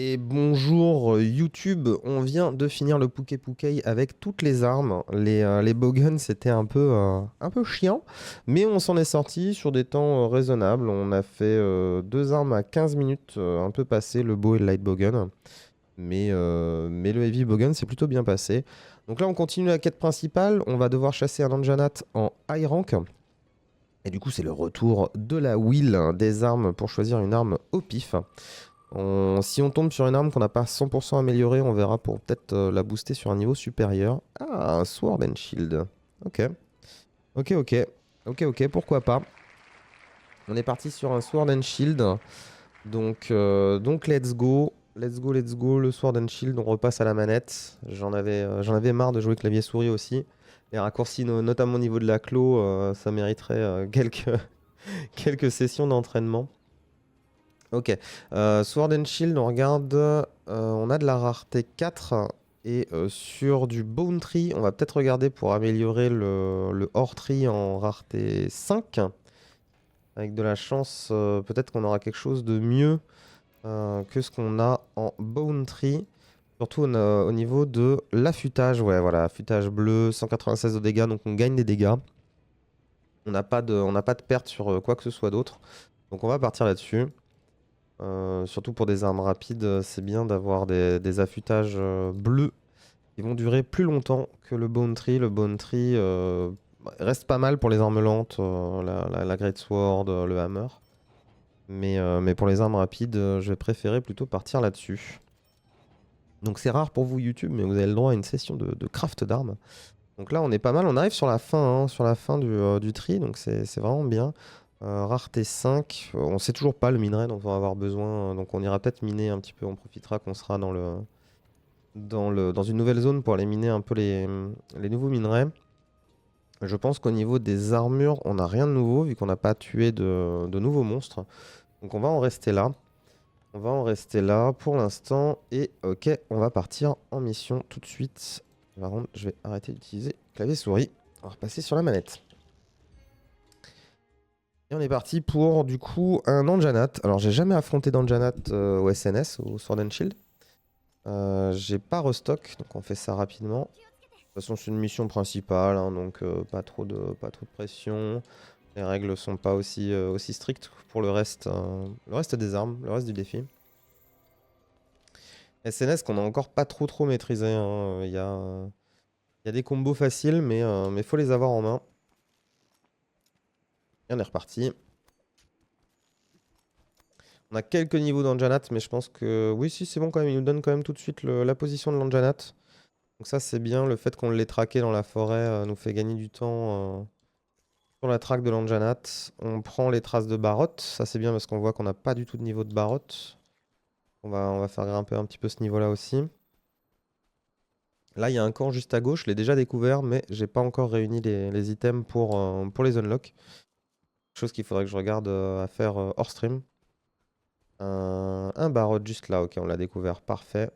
Et bonjour YouTube, on vient de finir le Pouké Pouké avec toutes les armes. Les bowguns c'était un peu chiant, mais on s'en est sorti sur des temps raisonnables. On a fait deux armes à 15 minutes, un peu passé, le bow et le light bowgun. Mais le heavy bowgun c'est plutôt bien passé. Donc là on continue la quête principale, on va devoir chasser un Anjanat en high rank. Et du coup c'est le retour de la wheel des armes pour choisir une arme au pif. Si on tombe sur une arme qu'on n'a pas 100% améliorée, on verra pour peut-être la booster sur un niveau supérieur. Ah, un Sword and Shield. Ok. Ok, ok. Ok, ok, pourquoi pas. On est parti sur un Sword and Shield. Donc let's go. Let's go, let's go. Le Sword and Shield, on repasse à la manette. J'en avais marre de jouer clavier souris aussi. Les raccourcis, notamment au niveau de la clo, ça mériterait quelques sessions d'entraînement. Ok. Sword and Shield, on regarde. On a de la rareté 4. Et sur du Bone Tree, on va peut-être regarder pour améliorer le Ore Tree en rareté 5. Avec de la chance, peut-être qu'on aura quelque chose de mieux que ce qu'on a en Bone Tree. Surtout au niveau de l'affûtage. Ouais, voilà, affûtage bleu, 196 de dégâts, donc on gagne des dégâts. On n'a pas de perte sur quoi que ce soit d'autre. Donc on va partir là-dessus. Surtout pour des armes rapides, c'est bien d'avoir des affûtages bleus qui vont durer plus longtemps que le Bone Tree. Le Bone Tree reste pas mal pour les armes lentes, la Great Sword, le Hammer. Mais pour les armes rapides, je vais préférer plutôt partir là-dessus. Donc c'est rare pour vous YouTube, mais vous avez le droit à une session de craft d'armes. Donc là on est pas mal, on arrive sur la fin, sur la fin du tree, donc c'est vraiment bien. Rareté 5, on sait toujours pas le minerai dont on va avoir besoin, donc on ira peut-être miner un petit peu, on profitera qu'on sera dans une nouvelle zone pour aller miner un peu les nouveaux minerais. Je pense qu'au niveau des armures, on n'a rien de nouveau vu qu'on n'a pas tué de nouveaux monstres. Donc on va en rester là. On va en rester là pour l'instant. Et ok, on va partir en mission tout de suite. Par contre, je vais arrêter d'utiliser clavier souris. On va repasser sur la manette. Et on est parti pour du coup un Anjanat. Alors j'ai jamais affronté d'Anjanat au SNS, au Sword and Shield. J'ai pas restock, donc on fait ça rapidement. De toute façon c'est une mission principale, hein, donc pas trop de pression. Les règles sont pas aussi strictes pour le reste des armes, le reste du défi. SNS qu'on a encore pas trop maîtrisé, hein. Il y a des combos faciles, mais faut les avoir en main. Et on est reparti. On a quelques niveaux d'Anjanat, mais je pense que... Oui, si, c'est bon quand même. Il nous donne quand même tout de suite la position de l'Anjanat. Donc ça, c'est bien. Le fait qu'on l'ait traqué dans la forêt nous fait gagner du temps sur la traque de l'Anjanat. On prend les traces de Barot. Ça, c'est bien parce qu'on voit qu'on n'a pas du tout de niveau de Barot. On va faire grimper un petit peu ce niveau-là aussi. Là, il y a un camp juste à gauche. Je l'ai déjà découvert, mais j'ai pas encore réuni les items pour les unlock. Chose qu'il faudrait que je regarde à faire hors stream. Un Barot juste là. Ok, on l'a découvert. Parfait.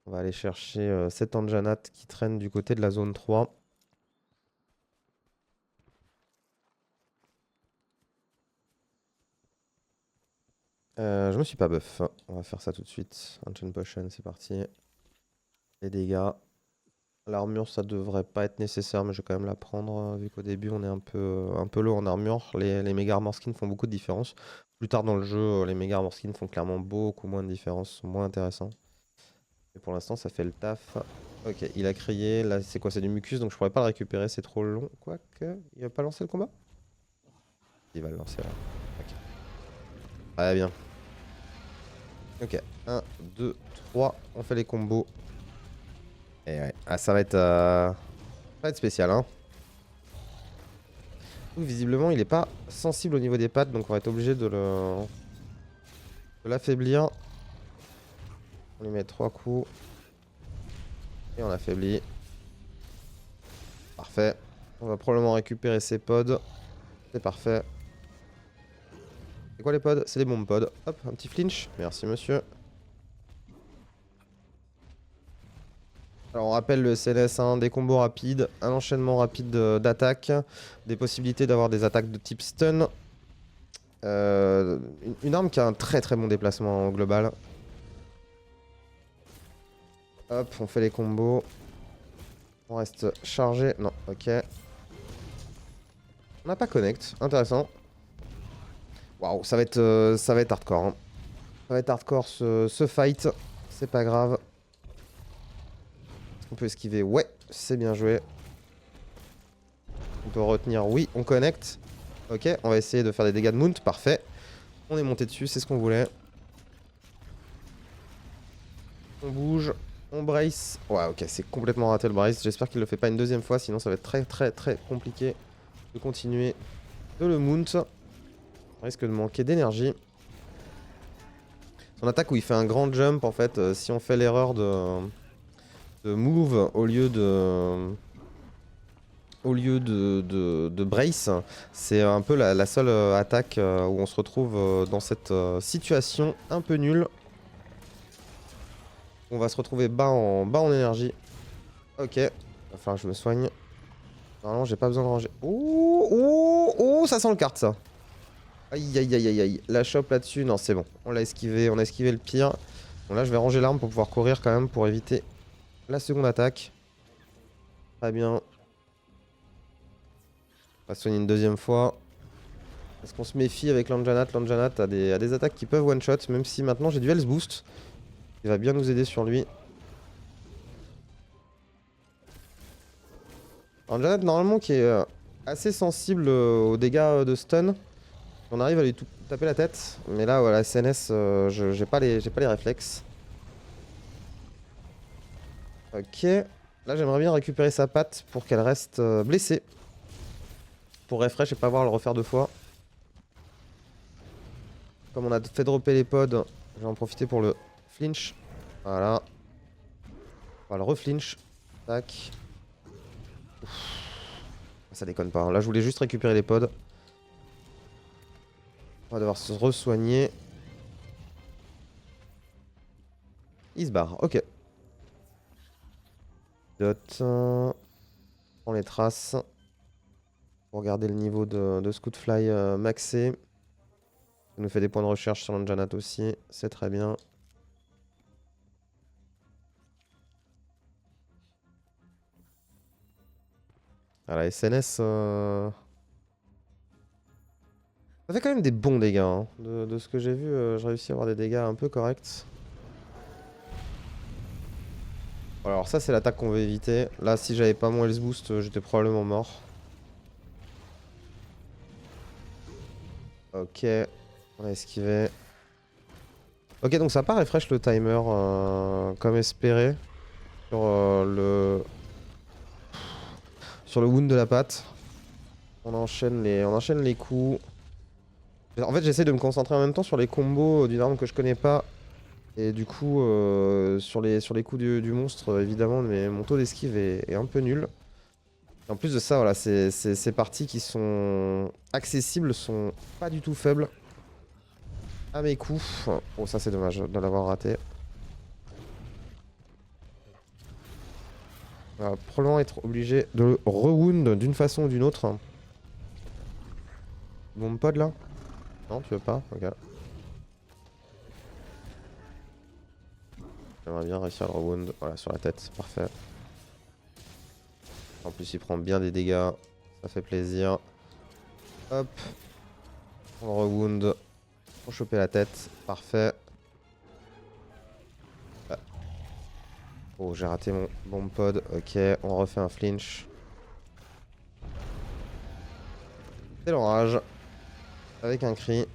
On va aller chercher cet Anjanat qui traîne du côté de la zone 3. Je me suis pas buff. On va faire ça tout de suite. Ancient Potion, c'est parti. Les dégâts. L'armure, ça devrait pas être nécessaire, mais je vais quand même la prendre, vu qu'au début, on est un peu low en armure. Les méga armor skins font beaucoup de différence. Plus tard dans le jeu, les méga armor skins font clairement beaucoup moins de différence, sont moins intéressants. Et pour l'instant, ça fait le taf. Ok, il a crié. Là, c'est quoi? C'est du mucus, donc je pourrais pas le récupérer, c'est trop long. Quoique, il va pas lancer le combat? Il va le lancer là. Ok. Très bien. Ok, 1, 2, 3, on fait les combos. Et ouais, ah, ça va être spécial, hein. Visiblement, il est pas sensible au niveau des pattes, donc on va être obligé de l'affaiblir. On lui met 3 coups. Et on affaiblit. Parfait. On va probablement récupérer ses pods. C'est parfait. C'est quoi les pods? C'est des bombes pods. Hop, un petit flinch. Merci monsieur. Alors on rappelle le SNS1, des combos rapides, un enchaînement rapide d'attaque, des possibilités d'avoir des attaques de type stun. Une arme qui a un très très bon déplacement au global. Hop, on fait les combos. On reste chargé. Non, ok. On n'a pas connect. Intéressant. Waouh, ça va être hardcore. Hein. Ça va être hardcore ce fight. C'est pas grave. Est-ce qu'on peut esquiver? Ouais, c'est bien joué. On peut retenir. Oui, on connecte. Ok, on va essayer de faire des dégâts de mount. Parfait. On est monté dessus, c'est ce qu'on voulait. On bouge. On brace. Ouais, ok, c'est complètement raté le brace. J'espère qu'il le fait pas une deuxième fois, sinon ça va être très très très compliqué de continuer de le mount. On risque de manquer d'énergie. Son attaque où il fait un grand jump, en fait, si on fait l'erreur de move au lieu de brace, c'est un peu la seule attaque où on se retrouve dans cette situation un peu nulle. On va se retrouver bas en énergie. Ok, va falloir que je me soigne. Normalement, j'ai pas besoin de ranger. Oh, oh, oh, ça sent le carte, ça. Aïe, aïe, aïe, aïe, aïe. La chope là-dessus, non, c'est bon. On a esquivé le pire. Bon, là, je vais ranger l'arme pour pouvoir courir quand même pour éviter la seconde attaque. Très bien. On va soigner une deuxième fois. Est-ce qu'on se méfie avec l'Anjanat? L'Anjanat a des attaques qui peuvent one-shot, même si maintenant j'ai du health boost. Il va bien nous aider sur lui. Anjanat, normalement, qui est assez sensible aux dégâts de stun. On arrive à lui taper la tête. Mais là, voilà, SNS, j'ai pas les réflexes. Ok. Là, j'aimerais bien récupérer sa patte pour qu'elle reste blessée. Pour refresh et pas avoir à le refaire deux fois. Comme on a fait dropper les pods, je vais en profiter pour le flinch. Voilà. On va le reflinch. Tac. Ouf. Ça déconne pas. Là, je voulais juste récupérer les pods. On va devoir se re-soigner. Il se barre. Ok. Dot. On les trace. Pour garder le niveau de Scootfly maxé. Ça nous fait des points de recherche sur l'Anjanat aussi. C'est très bien. Voilà, SNS. Ça fait quand même des bons dégâts. Hein. De ce que j'ai vu, j'ai réussi à avoir des dégâts un peu corrects. Alors ça, c'est l'attaque qu'on veut éviter. Là, si j'avais pas mon health boost, j'étais probablement mort. Ok, on a esquivé. Ok, donc ça n'a pas refresh le timer comme espéré sur le wound de la patte. On enchaîne les coups. En fait, j'essaie de me concentrer en même temps sur les combos d'une arme que je connais pas. Et du coup, sur les coups du monstre, évidemment, mais mon taux d'esquive est un peu nul. Et en plus de ça, voilà, ces parties qui sont accessibles sont pas du tout faibles à mes coups. Oh, ça c'est dommage de l'avoir raté. On va probablement être obligé de le rewound d'une façon ou d'une autre. Bombe pod là? Non, tu veux pas? Ok. J'aimerais bien réussir à le rewound. Voilà, sur la tête. Parfait. En plus, il prend bien des dégâts. Ça fait plaisir. Hop. On le rewound. Pour choper la tête. Parfait. Ah. Oh, j'ai raté mon bomb pod. Ok, on refait un flinch. C'est l'orage. Avec un cri.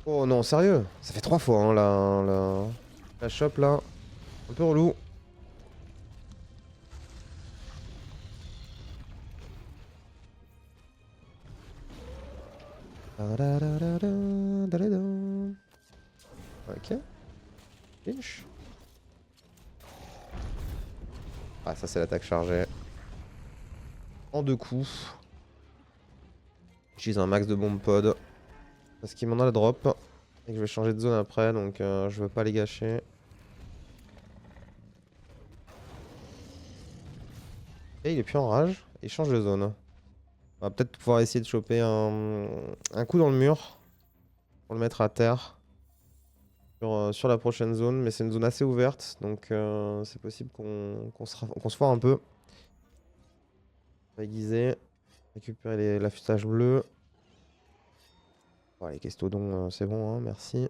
Oh non, sérieux? Ça fait 3 fois hein, la chope là. Un peu relou. Ok. Flinch. Ah, ça c'est l'attaque chargée. En 2 coups. J'utilise un max de bomb pod. Parce qu'il m'en a le drop. Et que je vais changer de zone après, donc je veux pas les gâcher. Et il est plus en rage. Il change de zone. On va peut-être pouvoir essayer de choper un coup dans le mur pour le mettre à terre sur la prochaine zone. Mais c'est une zone assez ouverte, donc c'est possible qu'on se foire un peu. On va aiguiser, récupérer l'affûtage bleu. Bon, les Kestodons, c'est bon, hein, merci.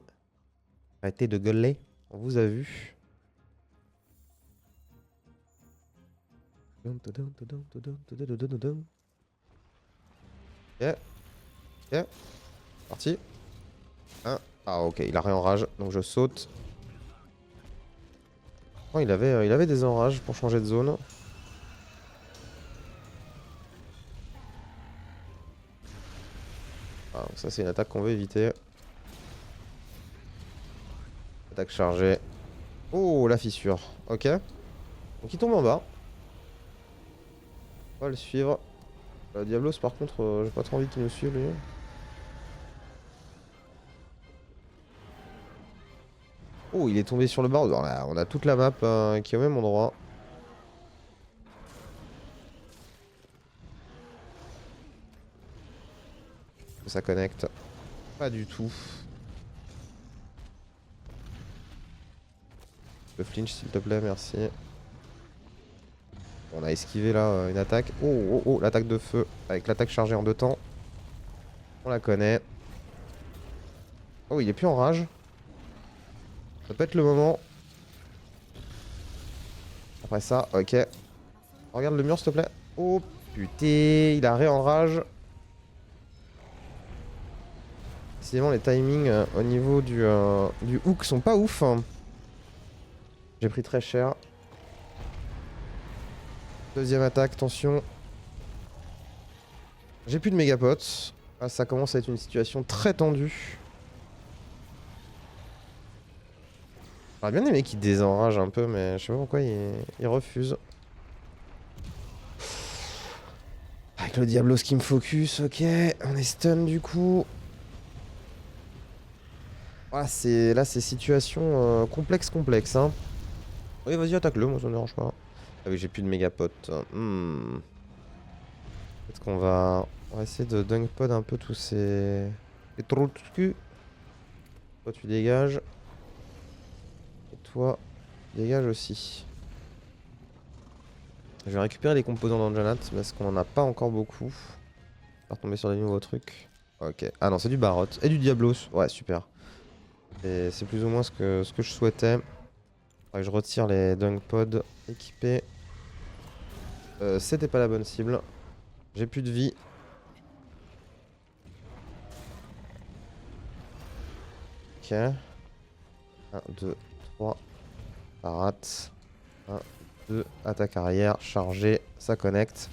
Arrêtez de gueuler, on vous a vu. Ok, ok, parti. Ah ok, il a réenrage, donc je saute. Oh, il avait des enrages pour changer de zone. Ah, donc ça c'est une attaque qu'on veut éviter. Attaque chargée. Oh, la fissure. Ok. Donc il tombe en bas. On va le suivre. Diablos par contre, j'ai pas trop envie qu'il nous suive lui. Oh, il est tombé sur le bord. On a toute la map qui est au même endroit. Ça connecte. Pas du tout. Le flinch s'il te plaît, merci. On a esquivé là une attaque. Oh, l'attaque de feu avec l'attaque chargée en deux temps. On la connaît. Oh, il est plus en rage. Ça peut être le moment. Après ça, ok. Regarde le mur s'il te plaît. Oh putain, il a en rage. Décidément les timings au niveau du hook sont pas ouf. J'ai pris très cher. Deuxième attaque, attention. J'ai plus de mégapotes. Ah, ça commence à être une situation très tendue. J'aurais bien aimé qu'il désenrage un peu, mais je sais pas pourquoi il refuse. Avec le Diablos qui me focus, ok. On est stun du coup. Voilà, là c'est situation complexe. Hein. Oui, vas-y, attaque-le, moi ça me dérange pas. Ah oui, j'ai plus de mégapotes. Peut-être on va essayer de dunk pod un peu tous ces trous de cul. Toi, tu dégages. Et toi, tu dégages aussi. Je vais récupérer les composants d'Anjanat parce qu'on en a pas encore beaucoup. On va retomber sur des nouveaux trucs. Ok. Ah non, c'est du Barot. Et du Diablos. Ouais, super. C'est plus ou moins ce que je souhaitais. Faudrait que je retire les dunk pods équipés. C'était pas la bonne cible. J'ai plus de vie. Ok. 1, 2, 3. Ça rate. 1, 2. Attaque arrière. Chargé. Ça connecte.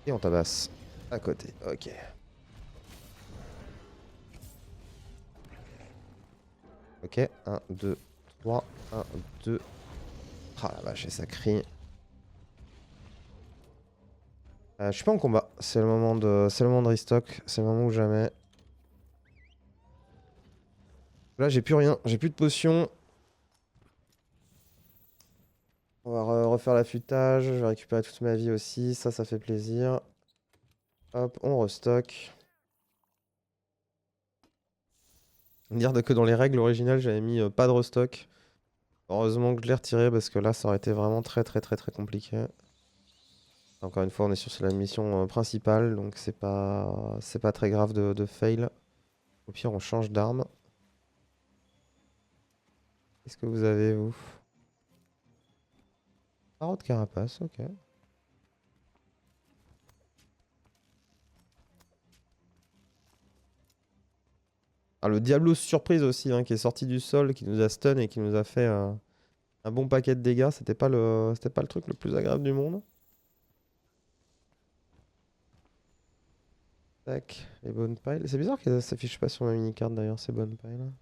Et on tabasse. À côté. Ok. Ok. 1, 2, 3. 1, 2. Ah la vache, et ça crie. Je suis pas en combat. C'est le moment de restock. C'est le moment ou jamais. Là, j'ai plus rien. J'ai plus de potions. On va refaire l'affûtage. Je vais récupérer toute ma vie aussi. Ça fait plaisir. Hop, on restock. Dire que dans les règles originales, j'avais mis pas de restock. Heureusement que je l'ai retiré parce que là, ça aurait été vraiment très compliqué. Encore une fois, on est sur la mission principale, donc c'est pas très grave de fail. Au pire, on change d'arme. Qu'est-ce que vous avez, vous? Tarot de carapace, ok. Ah, le Diablo surprise aussi, hein, qui est sorti du sol, qui nous a stun et qui nous a fait un bon paquet de dégâts. C'était pas le truc le plus agréable du monde. Tac, les bonnes piles. C'est bizarre qu'elles s'affichent pas sur ma mini-carte d'ailleurs, ces bonnes piles.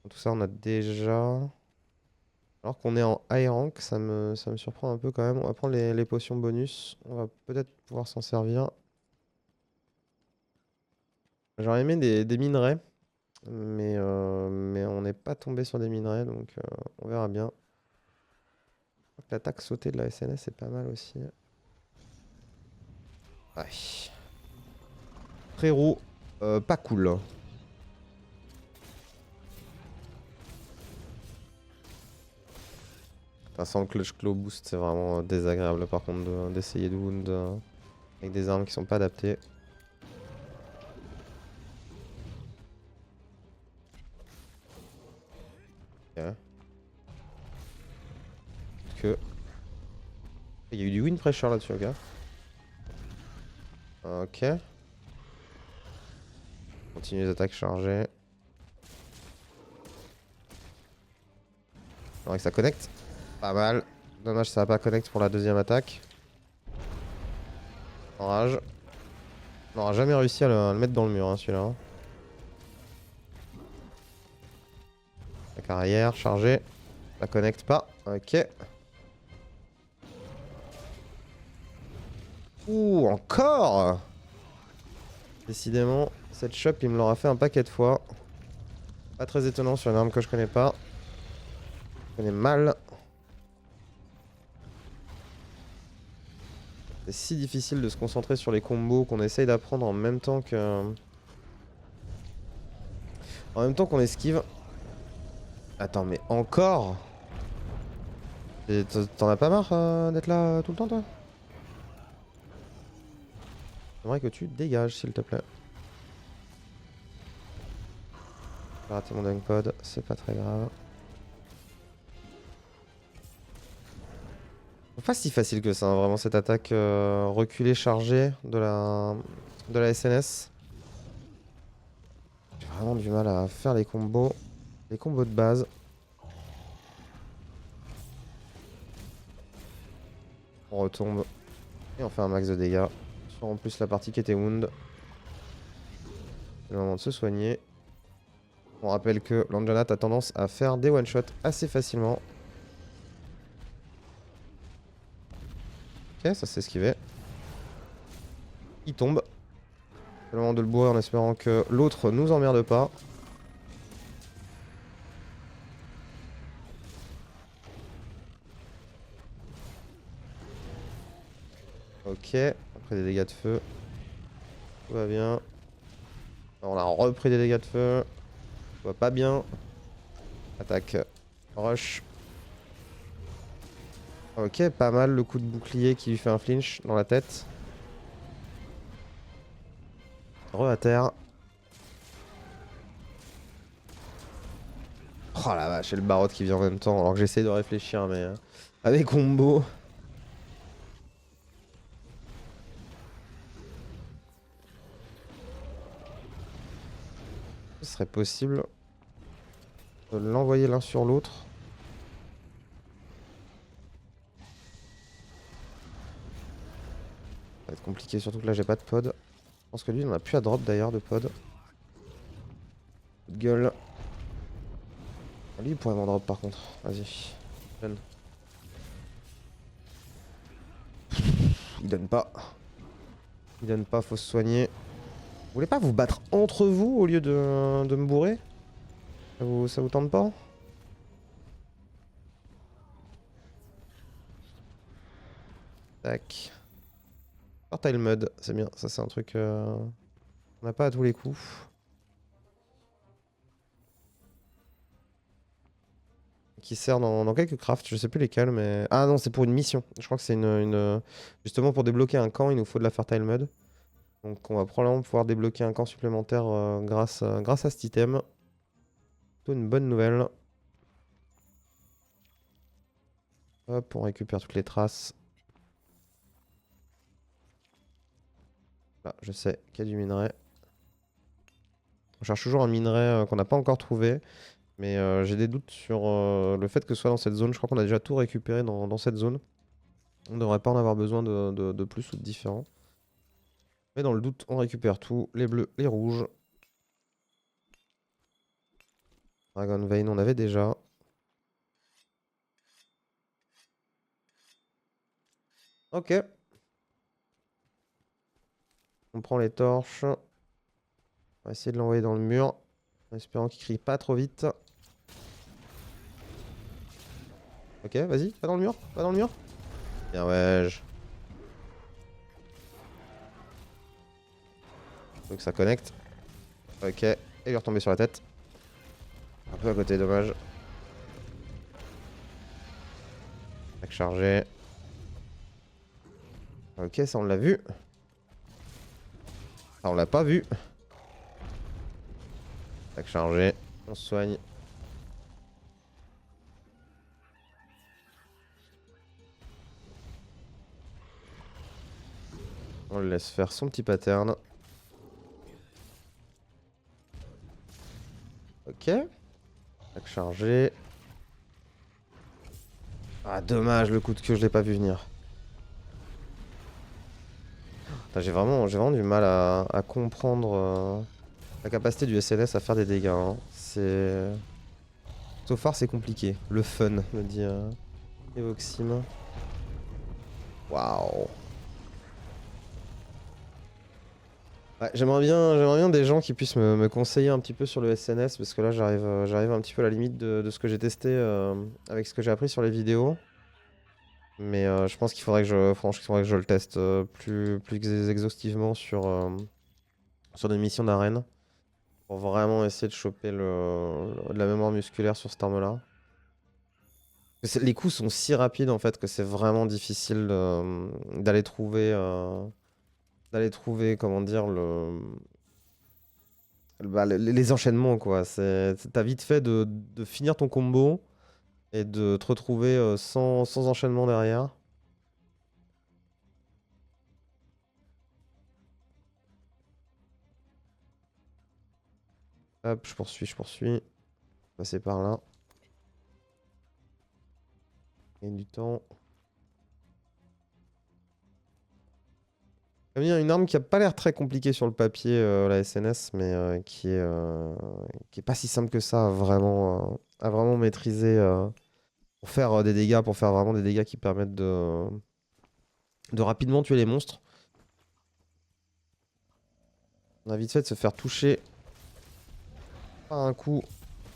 Tout ça, on a déjà. Alors qu'on est en high rank, ça me surprend un peu quand même. On va prendre les potions bonus. On va peut-être pouvoir s'en servir. J'aurais aimé des minerais, mais on n'est pas tombé sur des minerais, donc on verra bien. L'attaque sautée de la SNS est pas mal aussi. Ouais. Frérot, pas cool. Putain, sans le clutch claw boost, c'est vraiment désagréable par contre d'essayer de wound avec des armes qui sont pas adaptées. Ok. Que... Il y a eu du wind pressure là-dessus, ok. Ok. Continue les attaques chargées. Alors que ça connecte. Pas mal. Dommage, ça va pas connecte pour la deuxième attaque. Enrage. On n'aura jamais réussi à le mettre dans le mur, hein, celui-là. Hein. La carrière, chargée. Ça connecte pas. Ok. Ouh, encore! Décidément, cette shop, il me l'aura fait un paquet de fois. Pas très étonnant sur une arme que je connais pas. Je connais mal. C'est si difficile de se concentrer sur les combos qu'on essaye d'apprendre en même temps que... En même temps qu'on esquive. Attends, mais encore? T'en as pas marre d'être là tout le temps, toi? J'aimerais que tu dégages, s'il te plaît. J'ai raté mon dunk pod, c'est pas très grave. Pas si facile que ça, hein, vraiment, cette attaque reculée chargée de la SNS. J'ai vraiment du mal à faire les combos de base. On retombe et on fait un max de dégâts. Sur en plus la partie qui était wound. C'est le moment de se soigner. On rappelle que l'Anjanat a tendance à faire des one-shots assez facilement. Ok, ça s'est esquivé. Il tombe. C'est le moment de le bourrer en espérant que l'autre nous emmerde pas. Ok, après des dégâts de feu. Tout va bien. On a repris des dégâts de feu. Tout va pas bien. Attaque. Rush. Ok, pas mal le coup de bouclier qui lui fait un flinch dans la tête. Re à terre. Oh la vache, et le barot qui vient en même temps alors que j'essaie de réfléchir, mais avec combo. Ce serait possible de l'envoyer l'un sur l'autre. Ça va être compliqué, surtout que là j'ai pas de pod. Je pense que lui il en a plus à drop d'ailleurs de pod. Coup de gueule. Lui il pourrait m'en drop par contre. Vas-y. Donne. Il donne pas. Il donne pas, faut se soigner. Vous voulez pas vous battre entre vous au lieu de me bourrer? Ça vous tente pas? Tac. Fertile mud, c'est bien. Ça c'est un truc on n'a pas à tous les coups. Qui sert dans quelques crafts, je sais plus lesquels, mais... Ah non, c'est pour une mission. Je crois que c'est Justement pour débloquer un camp, il nous faut de la Fertile Mud. Donc on va probablement pouvoir débloquer un camp supplémentaire grâce à cet item. Plutôt une bonne nouvelle. Hop, on récupère toutes les traces. Là, je sais qu'il y a du minerai. On cherche toujours un minerai qu'on n'a pas encore trouvé. Mais j'ai des doutes sur le fait que ce soit dans cette zone. Je crois qu'on a déjà tout récupéré dans cette zone. On ne devrait pas en avoir besoin de plus ou de différents. Mais dans le doute, on récupère tout. Les bleus, les rouges. Dragon Vein, on avait déjà. Ok. On prend les torches. On va essayer de l'envoyer dans le mur. En espérant qu'il crie pas trop vite. Ok, vas-y, va dans le mur. Va dans le mur. Bien, ouais. Faut que ça connecte. Ok. Et lui retomber sur la tête. Un peu à côté, dommage. Attaque chargée. Ok, ça on l'a vu. Ça on l'a pas vu. Attaque chargée. On se soigne. On le laisse faire son petit pattern. Ok. Attaque chargée. Ah dommage, le coup de queue je l'ai pas vu venir. J'ai vraiment du mal à comprendre la capacité du SNS à faire des dégâts. Hein. C'est... So far c'est compliqué. Le fun, me dit Evoxim. Waouh. Ouais, j'aimerais bien des gens qui puissent me conseiller un petit peu sur le SNS parce que là j'arrive un petit peu à la limite de ce que j'ai testé avec ce que j'ai appris sur les vidéos. Mais je pense qu'il faudrait que je le teste plus exhaustivement sur des missions d'arène pour vraiment essayer de choper de la mémoire musculaire sur cette arme-là. Les coups sont si rapides en fait que c'est vraiment difficile d'aller trouver comment dire les enchaînements quoi. T'as vite fait de finir ton combo et de te retrouver sans enchaînement derrière. Hop, je poursuis. Passer par là. Gagne du temps. Il y a une arme qui a pas l'air très compliquée sur le papier, la SNS, mais qui est pas si simple que ça à vraiment maîtriser pour faire des dégâts, pour faire vraiment des dégâts qui permettent de rapidement tuer les monstres. On a vite fait de se faire toucher par un coup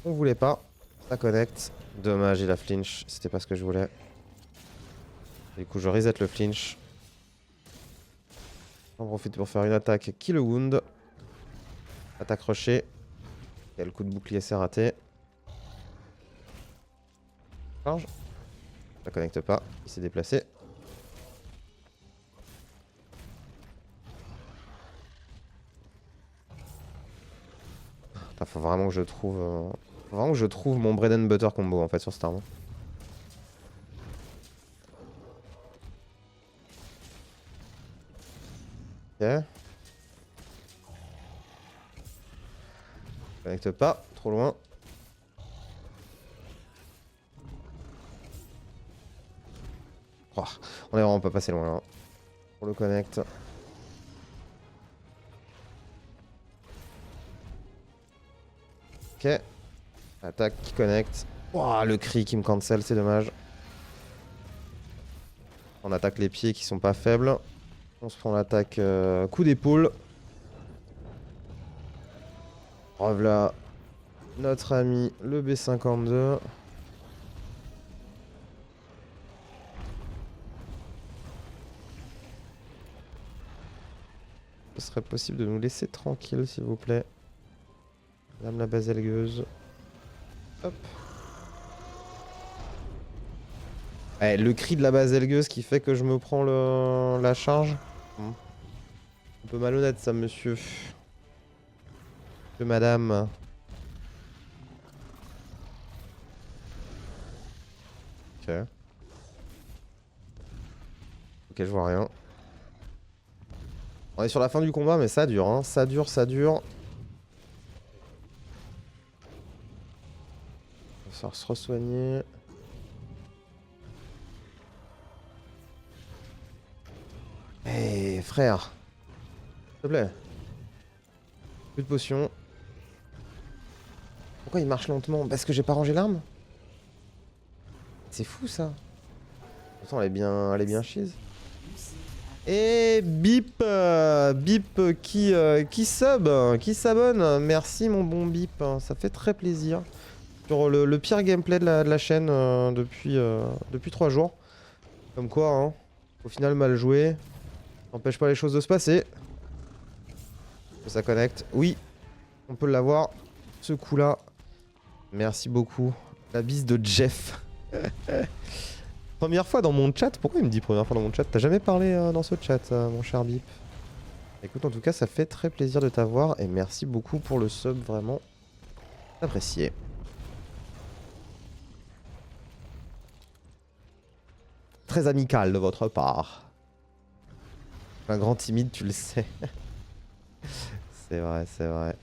qu'on voulait pas. Ça connecte. Dommage, il a flinch. C'était pas ce que je voulais. Du coup, je reset le flinch. On profite pour faire une attaque kill wound. Attaque rushée. Et le coup de bouclier s'est raté. Charge. Ça connecte pas. Il s'est déplacé. Putain, faut vraiment que je trouve mon bread and butter combo en fait sur cette arme. Ok. Connecte pas, trop loin. Oh, on est vraiment pas passé loin là. On le connecte. Ok. Attaque qui connecte. Oh, le cri qui me cancel, c'est dommage. On attaque les pieds qui sont pas faibles. On se prend l'attaque coup d'épaule. Revoilà notre ami le B52. Ce serait possible de nous laisser tranquille s'il vous plaît. Madame la baselgueuse. Hop. Eh, le cri de la baselgueuse qui fait que je me prends la charge. Un peu malhonnête ça monsieur. Que madame. Ok. Ok, je vois rien. On est sur la fin du combat, mais ça dure, hein. Ça dure. On va falloir se re-soigner. Eh, frère. S'il te plaît. Plus de potions. Pourquoi il marche lentement? Parce que j'ai pas rangé l'arme? C'est fou ça. Pourtant elle est bien cheese. Et Bip, Bip qui s'abonne. Merci mon bon Bip, ça fait très plaisir. Sur le pire gameplay de la chaîne depuis 3 jours. Comme quoi, hein, au final mal joué. N'empêche pas les choses de se passer. Ça connecte. Oui, on peut l'avoir. Ce coup-là. Merci beaucoup. La bise de Jeff. Première fois dans mon chat. Pourquoi il me dit première fois dans mon chat? T'as jamais parlé dans ce chat, mon cher Bip? Écoute, en tout cas, ça fait très plaisir de t'avoir. Et merci beaucoup pour le sub, vraiment. Apprécié. Très amical de votre part. Un grand timide, tu le sais. C'est vrai, c'est vrai.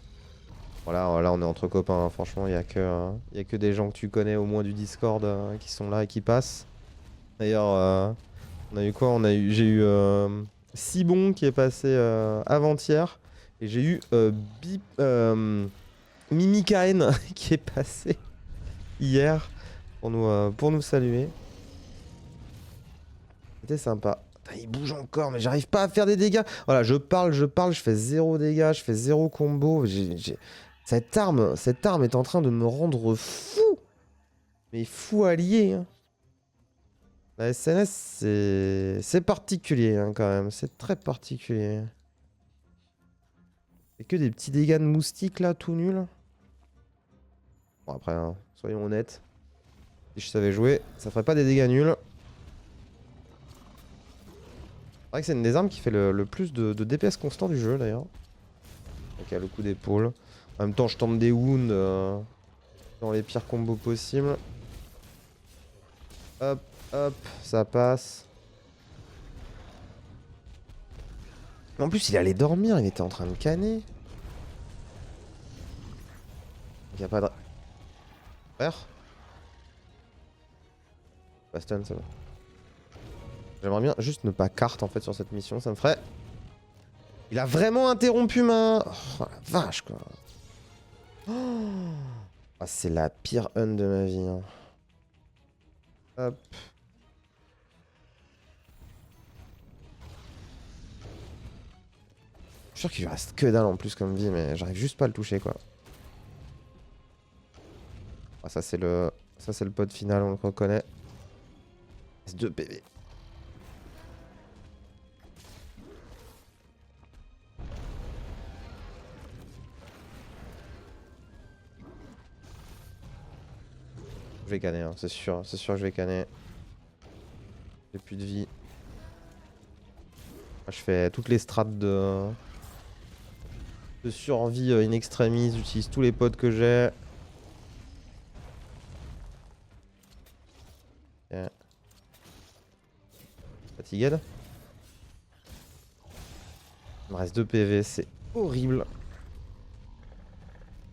Voilà, là on est entre copains, hein. Franchement, il n'y a que des gens que tu connais au moins du Discord qui sont là et qui passent. D'ailleurs, on a eu quoi? J'ai eu Sibon qui est passé avant-hier. Et j'ai eu Mimikaen qui est passé hier pour nous saluer. C'était sympa. Putain, il bouge encore, mais j'arrive pas à faire des dégâts. Voilà, je parle, je fais 0 dégâts, je fais 0 combo. Cette arme est en train de me rendre fou. Mais fou allié. Hein. La SNS, c'est particulier hein, quand même. C'est très particulier. Et que des petits dégâts de moustiques là, tout nul. Bon après, hein, soyons honnêtes. Si je savais jouer, ça ferait pas des dégâts nuls. C'est vrai que c'est une des armes qui fait le plus de DPS constant du jeu d'ailleurs. Ok, le coup d'épaule. En même temps, je tente des wounds dans les pires combos possibles. Hop, hop, ça passe. En plus, il allait dormir, il était en train de canner. Il n'y a pas de... Frère Baston, c'est bon. J'aimerais bien juste ne pas carte en fait sur cette mission, ça me ferait... Il a vraiment interrompu ma... Oh la vache quoi. Oh ah, c'est la pire hunt de ma vie. Hein. Hop. Je suis sûr qu'il lui reste que dalle en plus comme vie, mais j'arrive juste pas à le toucher quoi. Ah, ça c'est le pod final, on le reconnaît. S2 PV. Je vais canner, hein, c'est sûr que je vais canner. J'ai plus de vie. Je fais toutes les strates de survie in extremis, j'utilise tous les pods que j'ai. Okay. Fatigued. Il me reste 2 PV, c'est horrible.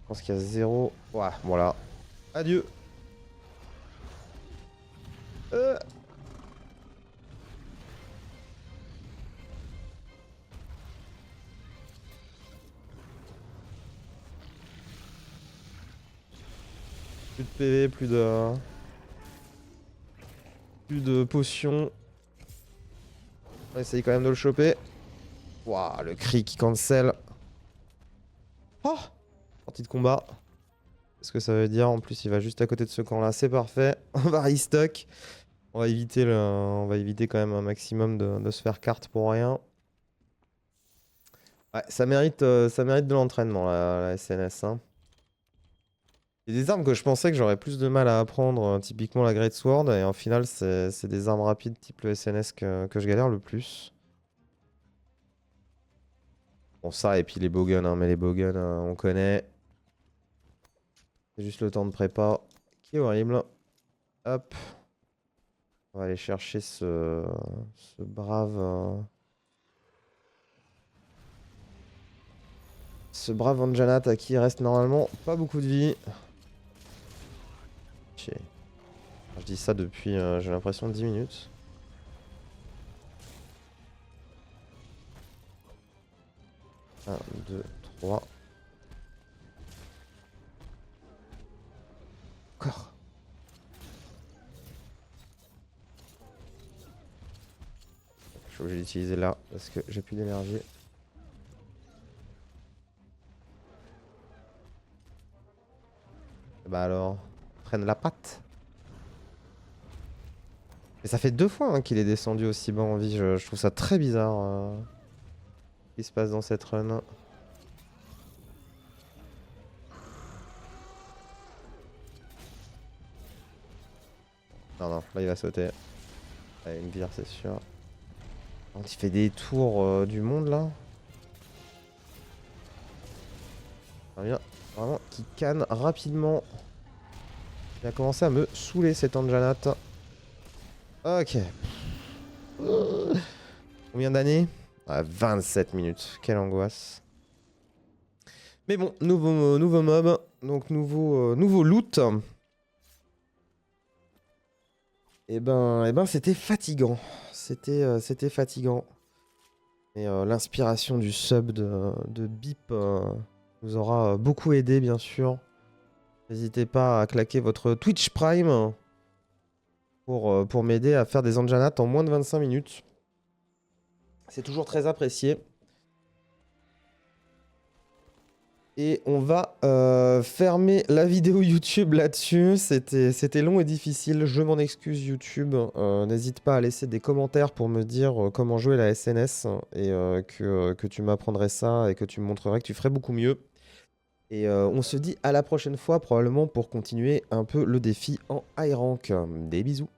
Je pense qu'il y a 0. Ouais, voilà. Adieu. Plus de PV, plus de potions. On va essayer quand même de le choper. Waouh, le cri qui cancel. Oh, sortie de combat. Qu'est-ce que ça veut dire? En plus, il va juste à côté de ce camp-là. C'est parfait. On va restock. On va éviter quand même un maximum de se faire carte pour rien. Ouais, ça mérite de l'entraînement, la SNS. Hein. Il y a des armes que je pensais que j'aurais plus de mal à apprendre, typiquement la Great Sword, et en final, c'est des armes rapides type le SNS que je galère le plus. Bon, ça, et puis les bowguns, hein, mais les bowguns, on connaît. C'est juste le temps de prépa qui est horrible. Hop. On va aller chercher ce brave... ce brave Anjanat à qui il reste normalement pas beaucoup de vie. Je dis ça depuis, j'ai l'impression, 10 minutes. Un, 2, 3. Encore. Je suis obligé d'utiliser là parce que j'ai plus d'énergie. Bah alors, prenne la patte. Et ça fait 2 fois hein, qu'il est descendu aussi bas en vie. Je trouve ça très bizarre. Ce qui se passe dans cette run. Non, non, là il va sauter. Allez, une vire, c'est sûr. Quand il fait des tours du monde là. Ça vient vraiment qui canne rapidement. Il a commencé à me saouler cet Anjanat. Ok. Combien d'années? 27 minutes. Quelle angoisse. Mais bon, nouveau mob. Donc nouveau loot. Et ben c'était fatigant. C'était fatigant. Et l'inspiration du sub de Bip nous aura beaucoup aidé, bien sûr. N'hésitez pas à claquer votre Twitch Prime pour m'aider à faire des Anjanat en moins de 25 minutes. C'est toujours très apprécié. Et on va fermer la vidéo YouTube là-dessus. C'était long et difficile. Je m'en excuse YouTube. N'hésite pas à laisser des commentaires pour me dire comment jouer la SNS et que tu m'apprendrais ça et que tu me montrerais que tu ferais beaucoup mieux. Et on se dit à la prochaine fois probablement pour continuer un peu le défi en high rank. Des bisous.